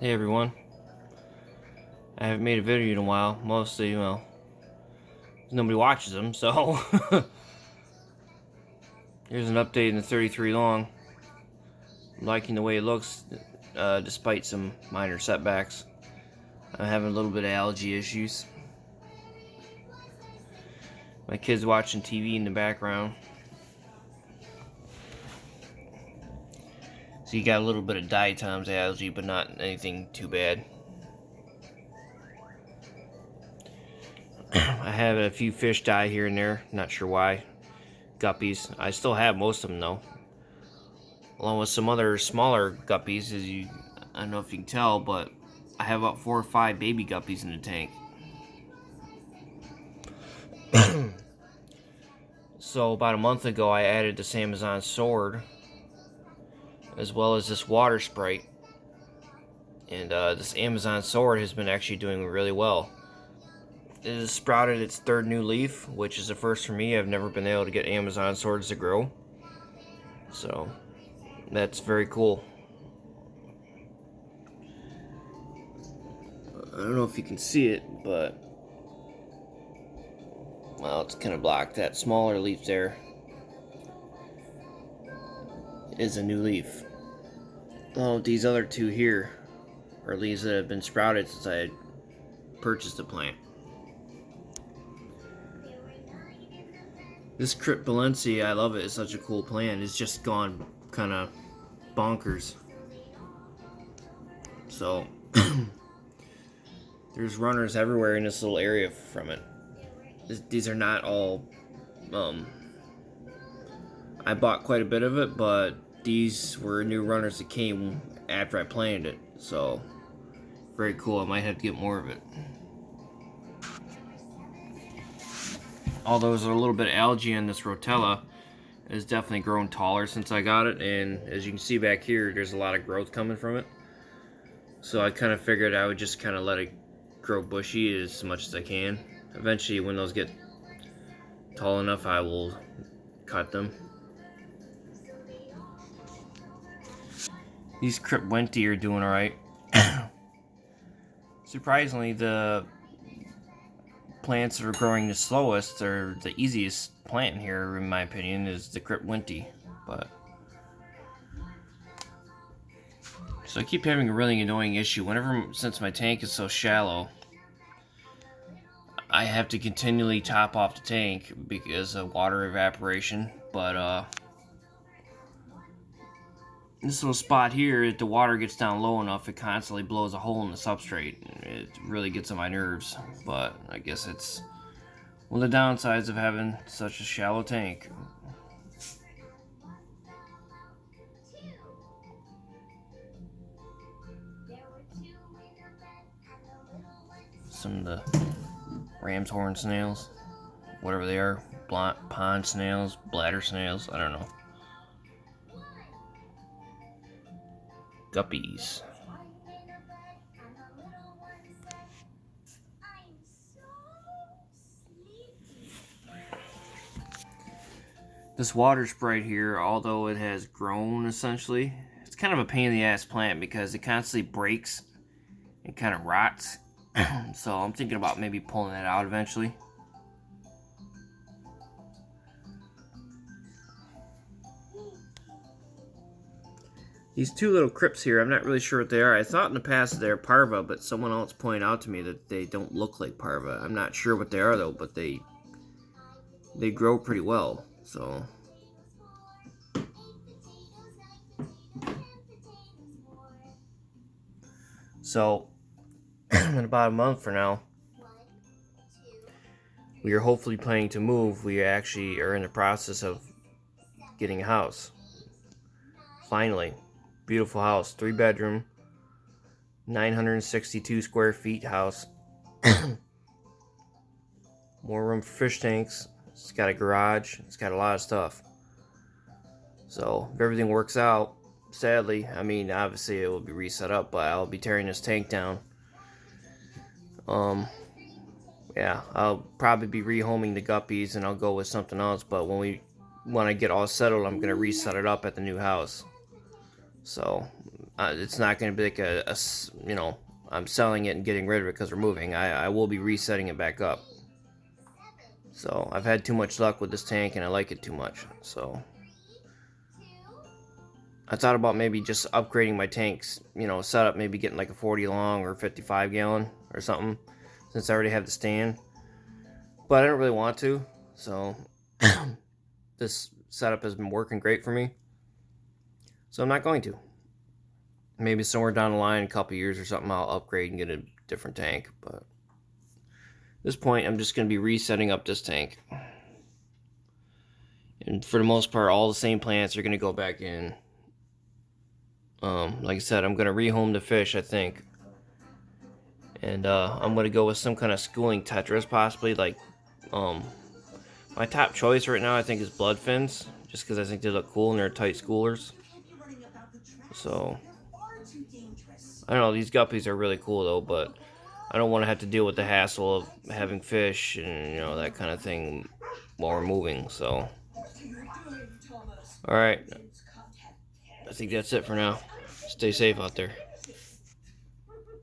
Hey everyone, I haven't made a video in a while, mostly, nobody watches them, so here's an update in the 33 long. I'm liking the way it looks, despite some minor setbacks. I'm having a little bit of allergy issues. My kid's watching TV in the background. So you got a little bit of diatoms allergy, but not anything too bad. I have a few fish die here and there, not sure why. Guppies. I still have most of them though. Along with some other smaller guppies, I don't know if you can tell, but I have about 4 or 5 baby guppies in the tank. So about a month ago, I added this Amazon sword, as well as this water sprite. And this Amazon sword has been actually doing really well. It has sprouted its 3rd new leaf, which is a first for me. I've never been able to get Amazon swords to grow. So, that's very cool. I don't know if you can see it, but well, it's kind of blocked. That smaller leaf there is a new leaf. Oh, these other 2 here are leaves that have been sprouted since I purchased the plant. This Crypt Balenci, I love it. It's such a cool plant. It's just gone kind of bonkers. So, there's runners everywhere in this little area from it. These are not all, I bought quite a bit of it, but these were new runners that came after I planted it. So, very cool. I might have to get more of it. Although there's a little bit of algae on this rotella, it has definitely grown taller since I got it, and as you can see back here, there's a lot of growth coming from it. So I kind of figured I would just kind of let it grow bushy as much as I can. Eventually, when those get tall enough, I will cut them. These Crypt Wenti are doing alright. Surprisingly, the plants that are growing the slowest, or the easiest plant here, in my opinion, is the Crypt Wenti. But so I keep having a really annoying issue. Since my tank is so shallow, I have to continually top off the tank because of water evaporation. But this little spot here, if the water gets down low enough, it constantly blows a hole in the substrate. It really gets on my nerves, but I guess it's one of the downsides of having such a shallow tank. Some of the ram's horn snails, whatever they are, pond snails, bladder snails, I don't know. Guppies. This water sprite here, although it has grown essentially, it's kind of a pain in the ass plant because it constantly breaks and kind of rots. So I'm thinking about maybe pulling that out eventually. These 2 little crypts here, I'm not really sure what they are. I thought in the past they're parva, but someone else pointed out to me that they don't look like parva. I'm not sure what they are though, but they grow pretty well. So in about a month from now, we are hopefully planning to move. We actually are in the process of getting a house. Finally. Beautiful house. 3-bedroom, 962 square feet house. More room for fish tanks. It's got a garage. It's got a lot of stuff. So if everything works out, sadly, I mean, obviously it will be reset up, but I'll be tearing this tank down. Yeah, I'll probably be rehoming the guppies and I'll go with something else, but when I get all settled, I'm going to reset it up at the new house. So it's not going to be like you know, I'm selling it and getting rid of it because we're moving. I will be resetting it back up. So I've had too much luck with this tank and I like it too much. So I thought about maybe just upgrading my tanks, you know, setup, maybe getting like a 40 long or 55 gallon or something, since I already have the stand. But I don't really want to, so this setup has been working great for me. So I'm not going to. Maybe somewhere down the line, a couple years or something, I'll upgrade and get a different tank. But at this point, I'm just going to be resetting up this tank. And for the most part, all the same plants are going to go back in. Like I said, I'm going to rehome the fish, I think. And I'm going to go with some kind of schooling tetras, possibly. Like, my top choice right now, I think, is blood fins. Just because I think they look cool and they're tight schoolers. So, I don't know, these guppies are really cool though, but I don't want to have to deal with the hassle of having fish and, you know, that kind of thing while we're moving, so. Alright, I think that's it for now. Stay safe out there.